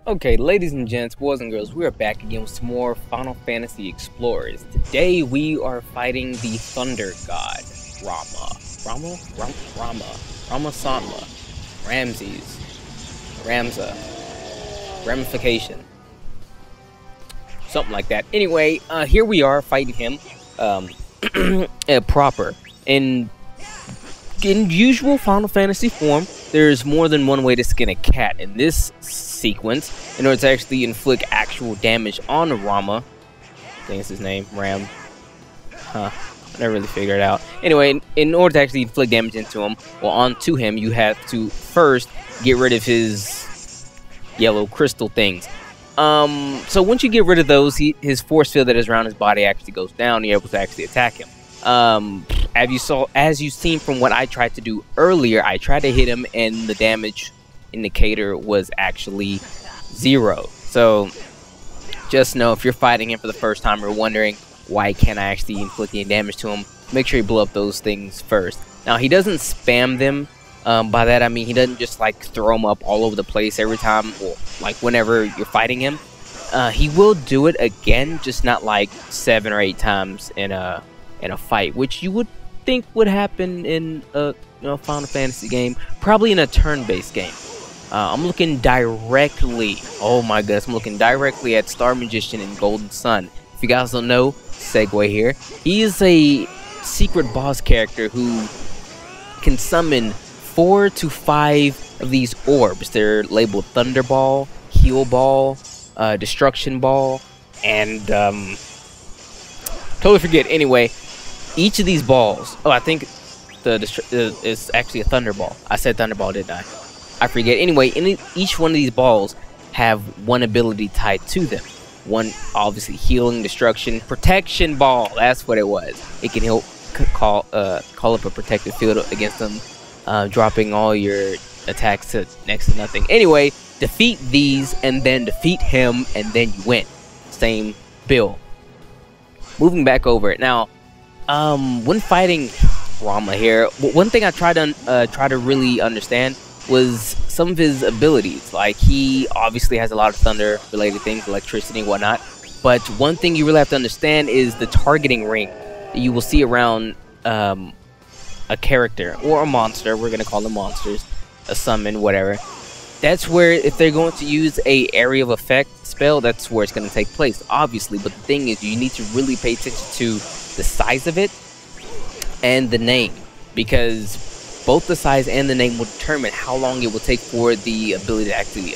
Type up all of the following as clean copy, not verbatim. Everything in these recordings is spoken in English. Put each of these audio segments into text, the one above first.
Okay, ladies and gents, boys and girls, we are back again with some more Final Fantasy Explorers. Today we are fighting the Thunder God, Rama, Ramza, Ramification, something like that. Anyway, here we are fighting him, proper. In usual Final Fantasy form, there's more than one way to skin a cat. In this sequence, in order to actually inflict actual damage on Ramuh, I think it's his name, Ram. I never really figured it out. Anyway, in order to actually inflict damage onto him, you have to first get rid of his yellow crystal things. So once you get rid of those, his force field that is around his body actually goes down. You're able to actually attack him. As you've seen from what I tried to do earlier, I tried to hit him and the damage indicator was actually 0. So just know, if you're fighting him for the first time or wondering why can't I actually inflict any damage to him, make sure you blow up those things first. Now, he doesn't spam them. By that I mean he doesn't just like throw them up all over the place every time, or like whenever you're fighting him. He will do it again, just not like 7 or 8 times in a fight, which you would think would happen in a Final Fantasy game, probably in a turn-based game. I'm looking directly, oh my goodness, I'm looking directly at Star Magician and Golden Sun. If you guys don't know, segue here, he is a secret boss character who can summon 4 to 5 of these orbs. They're labeled Thunder Ball, Heal Ball, Destruction Ball, and totally forget. Anyway, each of these balls, oh, I think it's actually a Thunder Ball. I said Thunder Ball, didn't I? I forget. Anyway, each one of these balls have one ability tied to them. One, obviously, healing, destruction, protection ball. That's what it was. It can help call up a protective field against them, dropping all your attacks to next to nothing. Anyway, defeat these and then defeat him, and then you win. Same bill. Moving back over it now. When fighting Ramuh here, one thing I tried to really understand was some of his abilities. Like, he obviously has a lot of thunder related things, electricity and whatnot, but one thing you really have to understand is the targeting ring that you will see around a character or a monster. We're gonna call them monsters, a summon, whatever. That's where, if they're going to use a area of effect spell, that's where it's going to take place, obviously. But the thing is, you need to really pay attention to the size of it and the name, because both the size and the name will determine how long it will take for the ability to actually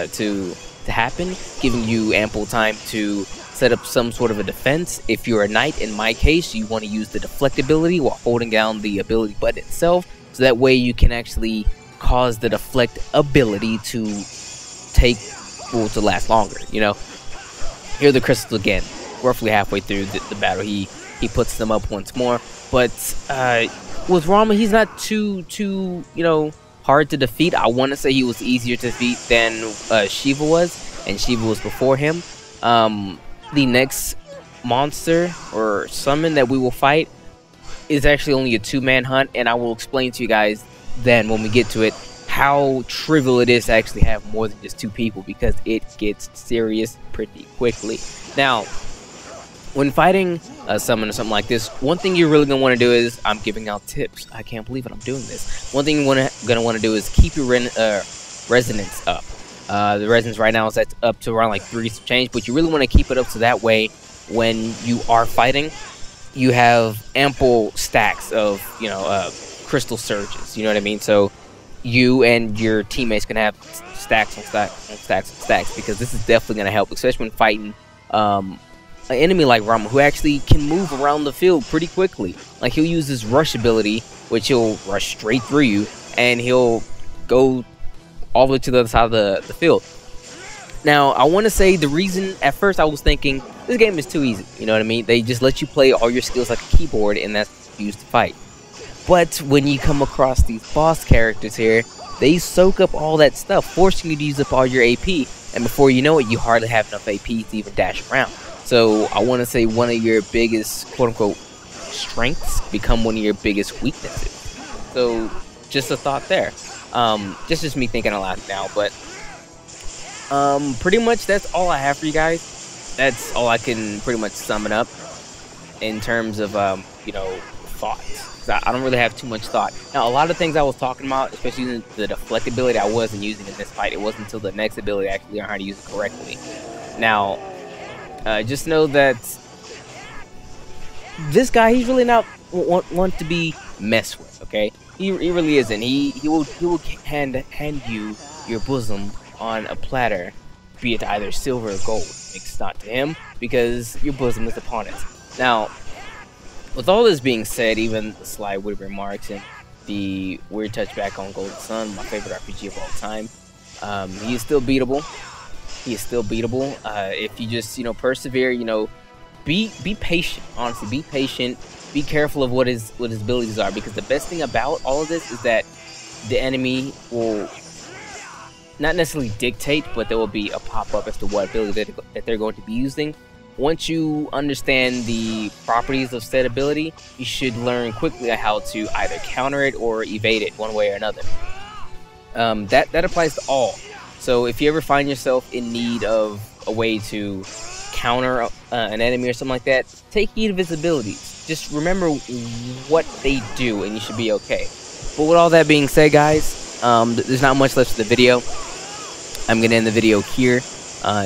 to happen, giving you ample time to set up some sort of a defense. If you're a knight, in my case, you want to use the deflect ability while holding down the ability button itself, so that way you can actually cause the deflect ability to last longer. Here are the crystals again. Roughly halfway through the battle, he puts them up once more. But with Ramuh, he's not too hard to defeat. I want to say he was easier to defeat than Shiva was, and Shiva was before him. The next monster or summon that we will fight is actually only a 2-man hunt, and I will explain to you guys then, when we get to it, how trivial it is to actually have more than just 2 people, because it gets serious pretty quickly. Now, when fighting a summon or something like this, one thing you're really gonna want to do is, I'm giving out tips, I can't believe it, I'm doing this. One thing you're gonna want to do is keep your resonance up. The resonance right now is up to around like 3 change, but you really want to keep it up, so that way when you are fighting, you have ample stacks of crystal surges. You know what I mean? So you and your teammates can have stacks on stacks on stacks on stacks, because this is definitely going to help, especially when fighting an enemy like Ramuh, who actually can move around the field pretty quickly. Like, he'll use his rush ability, which he'll rush straight through you, and he'll go all the way to the other side of the field. Now, I want to say the reason, at first I was thinking, this game is too easy. You know what I mean? They just let you play all your skills like a keyboard, and that's used to fight. But when you come across these boss characters here, they soak up all that stuff, forcing you to use up all your AP, and before you know it, you hardly have enough AP to even dash around. So I want to say one of your biggest, quote-unquote, strengths become one of your biggest weaknesses. So just a thought there. Just me thinking a lot now, but Pretty much that's all I have for you guys. That's all I can pretty much sum it up in terms of you know, thoughts. 'Cause I don't really have too much thought. Now, a lot of things I was talking about, especially using the deflect ability, I wasn't using in this fight. It wasn't until the next ability I actually learned how to use it correctly. Now, just know that this guy, he's really not want to be messed with. Okay, he really isn't. He will hand you your bosom on a platter, be it either silver or gold. It's not to him because your bosom is upon it. Now, with all this being said, even the sly witty remarks and the weird touchback on Golden Sun, my favorite RPG of all time, he is still beatable. He is still beatable. If you just, you know, persevere, you know, be patient. Honestly, be patient. Be careful of what his abilities are, because the best thing about all of this is that the enemy will not necessarily dictate, but there will be a pop-up as to what ability that they're going to be using. Once you understand the properties of said ability, you should learn quickly how to either counter it or evade it one way or another. That applies to all. So if you ever find yourself in need of a way to counter an enemy or something like that, take heed of his abilities. Just remember what they do and you should be okay. But with all that being said, guys, there's not much left of the video. I'm going to end the video here.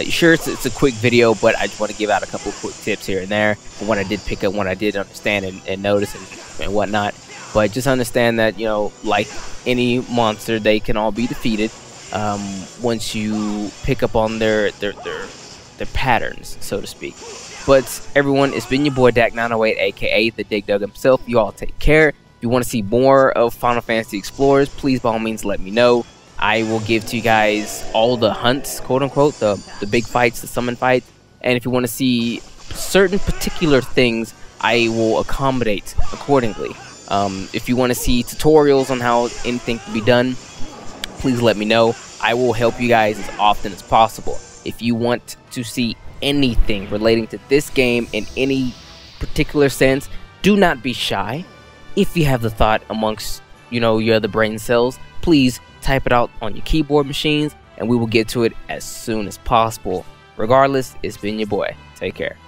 Sure, it's a quick video, but I just want to give out a couple of quick tips here and there. One I did pick up, one I did understand and notice and whatnot. But just understand that, you know, like any monster, they can all be defeated once you pick up on their patterns, so to speak. But everyone, it's been your boy Dak908, aka the Dig Dug himself. You all take care. If you want to see more of Final Fantasy Explorers, please by all means let me know. I will give to you guys all the hunts, quote unquote, the big fights, the summon fights. And if you want to see certain particular things, I will accommodate accordingly. If you want to see tutorials on how anything can be done, please let me know. I will help you guys as often as possible. If you want to see anything relating to this game in any particular sense, do not be shy. If you have the thought amongst, you know, your other brain cells, please type it out on your keyboard machines and we will get to it as soon as possible. Regardless, it's been your boy. Take care.